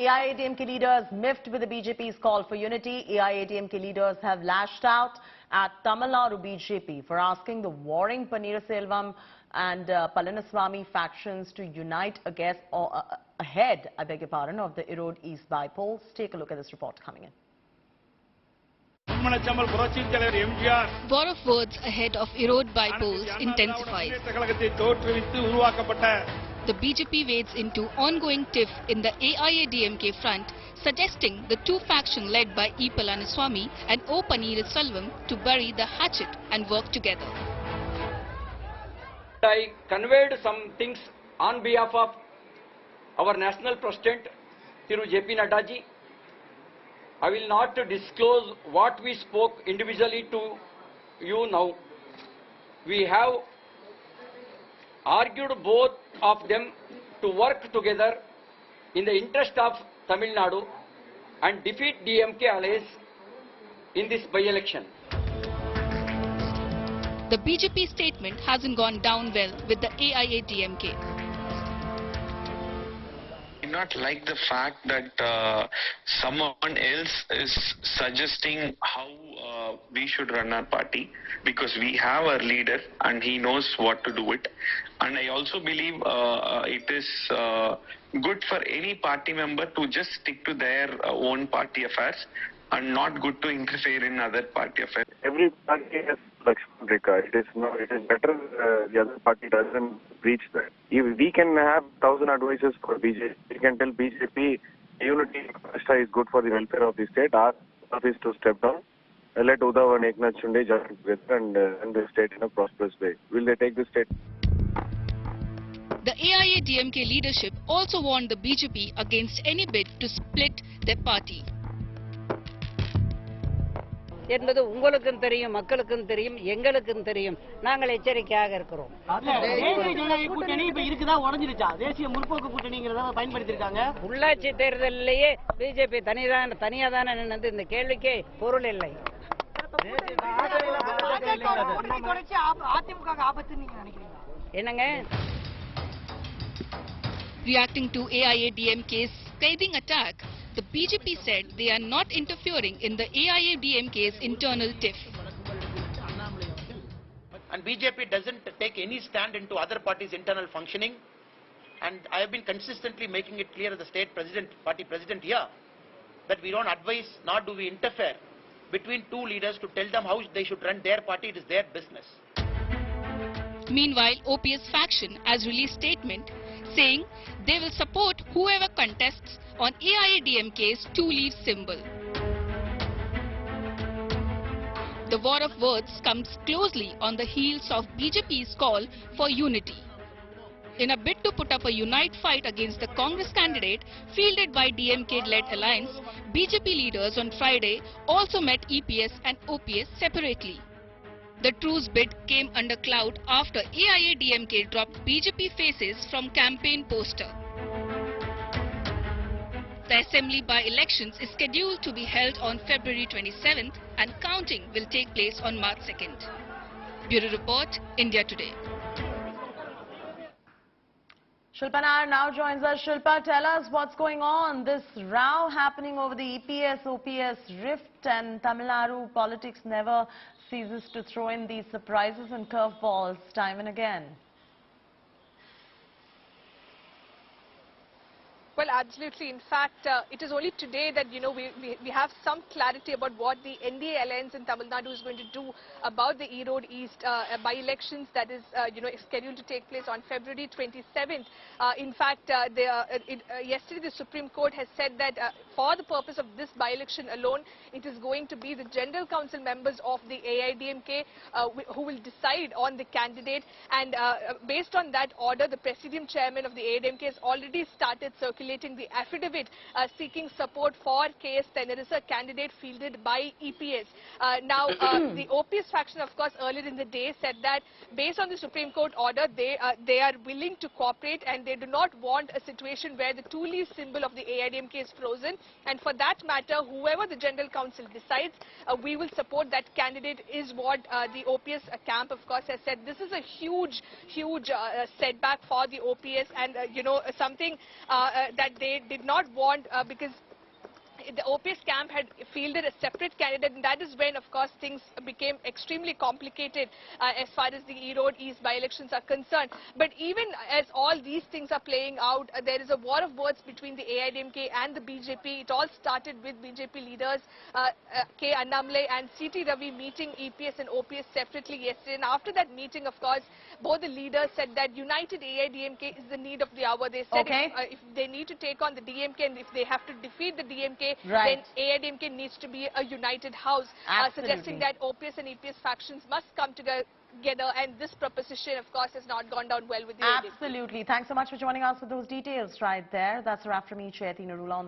AIADMK leaders miffed with the BJP's call for unity. AIADMK leaders have lashed out at Tamil Nadu BJP for asking the warring Paneerselvam and Palaniswamy factions to unite ahead, I beg your pardon, of the Erode East by-polls. Take a look at this report coming in. War of words ahead of Erode by-polls intensifies. The BJP wades into ongoing tiff in the AIADMK front, suggesting the two factions led by E. Palaniswamy and O. Paneerselvam to bury the hatchet and work together. I conveyed some things on behalf of our National President, Thiru J.P. Naddaji. I will not disclose what we spoke individually to you now. We have argued both of them to work together in the interest of Tamil Nadu and defeat DMK allies in this by-election. The BJP statement hasn't gone down well with the AIADMK. I do not like the fact that someone else is suggesting how we should run our party, because we have our leader and he knows what to do it. And I also believe it is good for any party member to just stick to their own party affairs and not good to interfere in other party affairs. Every party has Lakshman Rekha. It is better the other party doesn't breach that. If we can have 1,000 advisors for BJP, we can tell BJP unity is good for the welfare of the state. Our job is to step down. Let Uddhav and Eknath Shinde join together and run the state in a prosperous way. Will they take the state? The AIADMK leadership also warned the BJP against any bid to split their party. என்பது உங்களுக்கும் தெரியும், மக்களுக்கும் தெரியும், எங்களுக்கும் தெரியும். நாங்கள் எச்சரிக்கையாக இருக்கிறோம். தேசிய ஜனநாயக கூட்டணி இப்ப இருக்குதா உடைஞ்சிருச்சா? தேசிய முற்போக்கு கூட்டணிங்கறத பயன்படுத்தி இருக்காங்க. உள்ளாட்சி தேர்தலிலேயே பிஜேபி தனியா தான நின்னது. இந்த கேள்விக்கே பொருள் இல்லை. என்னங்க? Reacting to AIADMK's scathing attack, the BJP said they are not interfering in the AIADMK's internal tiff. And BJP doesn't take any stand into other parties' internal functioning. And I have been consistently making it clear as the state president, party president here, that we don't advise nor do we interfere between two leaders to tell them how they should run their party. It is their business. Meanwhile, OPS faction has released statement saying they will support whoever contests on AIADMK's two-leaf symbol. The war of words comes closely on the heels of BJP's call for unity. In a bid to put up a unite fight against the Congress candidate fielded by DMK-led alliance, BJP leaders on Friday also met EPS and OPS separately. The truce bid came under cloud after AIADMK dropped BJP faces from campaign poster. The assembly by-elections is scheduled to be held on February 27th and counting will take place on March 2nd. Bureau Report, India Today. Shilpa Nair now joins us. Shilpa, tell us what's going on. This row happening over the EPS-OPS rift, and Tamil Nadu politics never ceases to throw in these surprises and curveballs time and again. Well, absolutely. In fact, it is only today that, we have some clarity about what the NDA alliance in Tamil Nadu is going to do about the Erode East by-elections that is, scheduled to take place on February 27th. In fact, yesterday the Supreme Court has said that for the purpose of this by-election alone, it is going to be the General Council members of the AIADMK who will decide on the candidate. And based on that order, the Presidium Chairman of the AIADMK has already started circulating the affidavit seeking support for KS Tenerisa, candidate fielded by EPS. Now, the OPS faction, of course, earlier in the day said that based on the Supreme Court order, they are willing to cooperate and they do not want a situation where the two-leaf symbol of the AIADMK is frozen. And for that matter, whoever the General Council decides, we will support that candidate is what the OPS camp, of course, has said. This is a huge setback for the OPS and, something that they did not want because the OPS camp had fielded a separate candidate, and that is when, of course, things became extremely complicated as far as the Erode East by-elections are concerned. But even as all these things are playing out, there is a war of words between the AIADMK and the BJP. It all started with BJP leaders K. Annamlai and CT Ravi meeting EPS and OPS separately yesterday. And after that meeting, of course, both the leaders said that united AIADMK is the need of the hour. They said if they need to take on the DMK and if they have to defeat the DMK, then AIADMK needs to be a united house, suggesting that OPS and EPS factions must come together. And this proposition, of course, has not gone down well with the AIADMK. Absolutely. Thanks so much for joining us with those details right there. That's a wrap from me, Chaiti Narula, on the